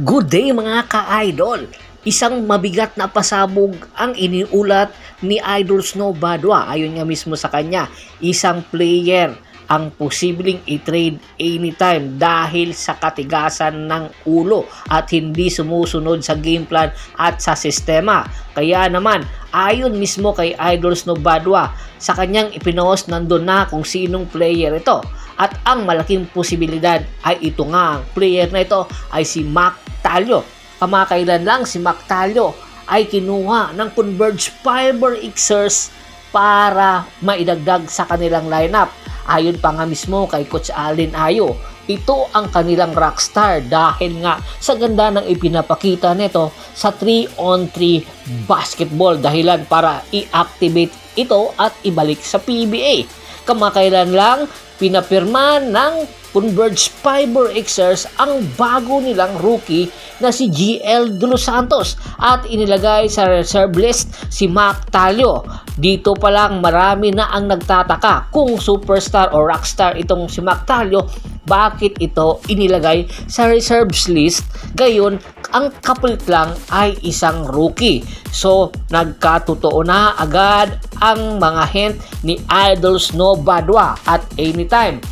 Good day mga ka-idol! Isang mabigat na pasabog ang iniulat ni Idol Snow Badwa. Ayon nga mismo sa kanya, isang player ang posibleng i-trade anytime dahil sa katigasan ng ulo at hindi sumusunod sa game plan at sa sistema. Kaya naman, ayon mismo kay Idol Snow Badwa, sa kanyang ipinost nandun na kung sinong player ito. At ang malaking posibilidad ay ito nga, ang player na ito ay si Mac Talio. Kamakailan lang si Mac Talio ay kinuha ng Converge Fiber Xers para maidagdag sa kanilang lineup. Ayon pa nga mismo kay Coach Alden Ayo, ito ang kanilang rockstar dahil nga sa ganda ng ipinapakita nito sa 3-on-3 basketball, dahilan para i-activate ito at ibalik sa PBA. Kamakailan lang pinapirma ng Converge Fiber Xers ang bago nilang rookie na si GL De Los Santos at inilagay sa reserve list si Mac Talio. Dito pa lang marami na ang nagtataka kung superstar o rockstar itong si Mac Talio, bakit ito inilagay sa reserves list, gayon ang kapalit lang ay isang rookie. So nagkatotoo na agad ang mga hint ni Idol Snow Badwa at anytime.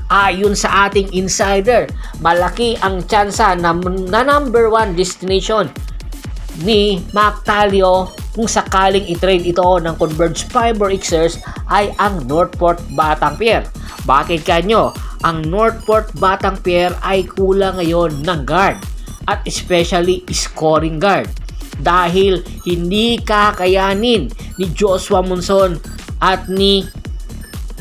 Ayon sa ating insider, malaki ang tsansa na number 1 destination ni Mac Talio kung sakaling i-trade ito ng Converge Fiber Xers ay ang Northport Batangas. Bakit kanyo? Ang Northport Batangas ay kulang ngayon ng guard at especially scoring guard dahil hindi kakayanin ni Joshua Monson at ni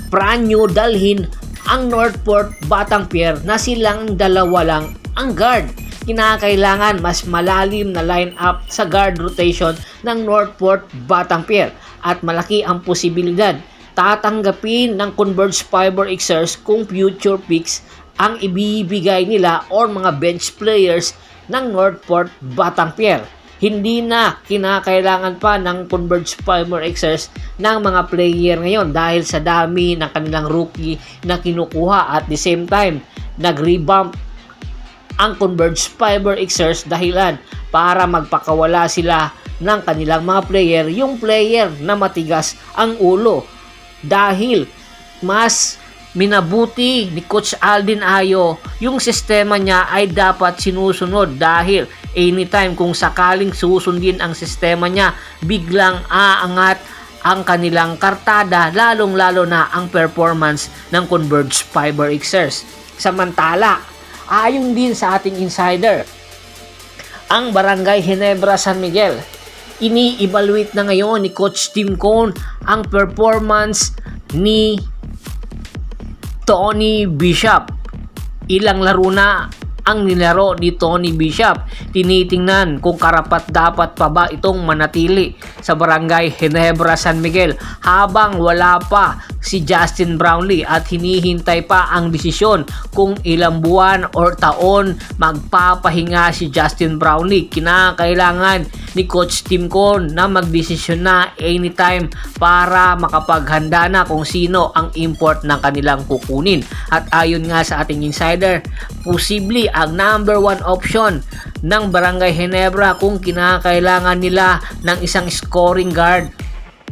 Franyo dalhin ang Northport Batangas na silang dalawa lang ang guard. Kinakailangan mas malalim na lineup sa guard rotation ng Northport Batangas at malaki ang posibilidad tatanggapin ng Converge Fiber Xers kung future picks ang ibibigay nila or mga bench players ng Northport Batangas. Hindi na kinakailangan pa ng Converge Fiber Xers ng mga player ngayon dahil sa dami ng kanilang rookie na kinukuha. At the same time, nag-revamp ang Converge Fiber Xers dahilan para magpakawala sila ng kanilang mga player, yung player na matigas ang ulo, dahil mas minabuti ni Coach Alden Ayo yung sistema niya ay dapat sinusunod, dahil anytime kung sakaling susundin ang sistema niya, biglang aangat ang kanilang kartada, lalong-lalo na ang performance ng Converge Fiber Xers. Samantala, ayon din sa ating insider, ang Barangay Ginebra San Miguel, ini-evaluate na ngayon ni Coach Tim Cone ang performance ni Tony Bishop. Ilang laro na ang nilaro ni Tony Bishop. Tinitingnan kung karapat-dapat pa ba itong manatili sa Barangay Ginebra San Miguel habang wala pa si Justin Brownlee at hinihintay pa ang desisyon kung ilang buwan or taon magpapahinga si Justin Brownlee. Kinakailangan ni Coach Tim Cone na magdesisyon na anytime para makapaghanda na kung sino ang import ng kanilang kukunin. At ayon nga sa ating insider, posible ang number 1 option ng Barangay Ginebra kung kinakailangan nila ng isang scoring guard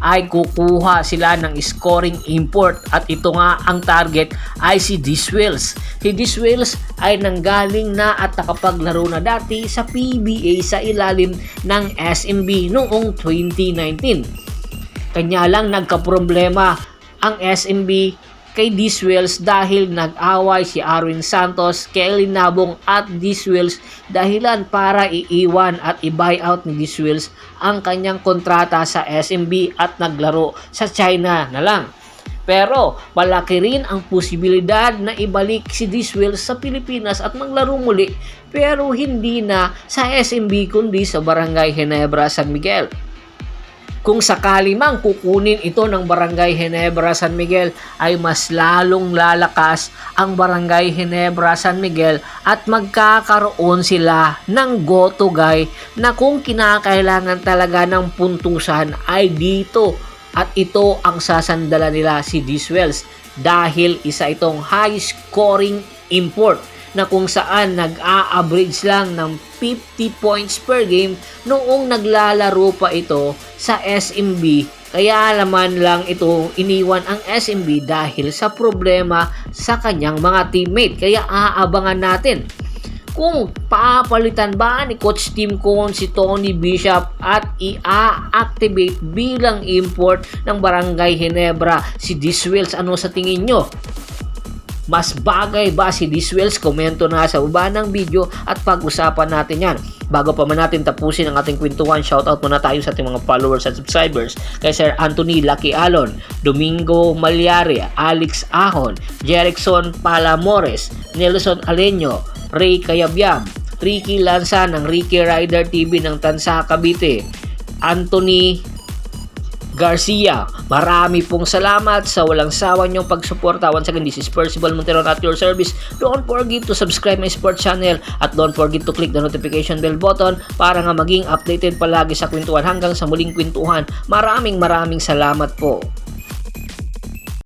ay kukuha sila ng scoring import, at ito nga ang target ay si Diswells. Si Diswells ay nanggaling na at nakapaglaro na dati sa PBA sa ilalim ng SMB noong 2019. Kanya lang nagkaproblema ang SMB kay Diswells dahil nag-away si Arwin Santos, Kelly Nabong at Diswells, dahilan para iiwan at i-buyout ni Diswells ang kanyang kontrata sa SMB at naglaro sa China na lang. Pero malaki rin ang posibilidad na ibalik si Diswells sa Pilipinas at maglaro muli, pero hindi na sa SMB kundi sa Barangay Ginebra San Miguel. Kung sakali mang kukunin ito ng Barangay Ginebra San Miguel, ay mas lalong lalakas ang Barangay Ginebra San Miguel at magkakaroon sila ng go-to guy na kung kinakailangan talaga ng puntusan ay dito, at ito ang sasandala nila si Diswells dahil isa itong high scoring import na kung saan nag-a-average lang ng 50 points per game noong naglalaro pa ito sa SMB. Kaya naman lang ito iniwan ang SMB dahil sa problema sa kanyang mga teammate. Kaya aabangan natin kung papalitan ba ni Coach Tim Cone si Tony Bishop at i-activate bilang import ng Barangay Ginebra si Diswells. Ano sa tingin nyo? Mas bagay ba si Diswells? Komento na sa baba ng video at pag-usapan natin yan. Bago pa man natin tapusin ang ating kwentuhan, shoutout muna tayo sa ating mga followers at subscribers kay Sir Anthony Lucky Alon, Domingo Malyari, Alex Ahon, Jerickson Palamores, Nelson Aleño, Ray Cayabyab, Ricky Lanza ng Ricky Rider TV ng Tansa, Cavite, Anthony Garcia. Marami pong salamat sa walang sawa niyong pagsuporta. Once again, this is Percival Monteron at your service. Don't forget to subscribe my sports channel at don't forget to click the notification bell button para nga maging updated palagi sa kwentuhan. Hanggang sa muling kwentuhan, maraming salamat po.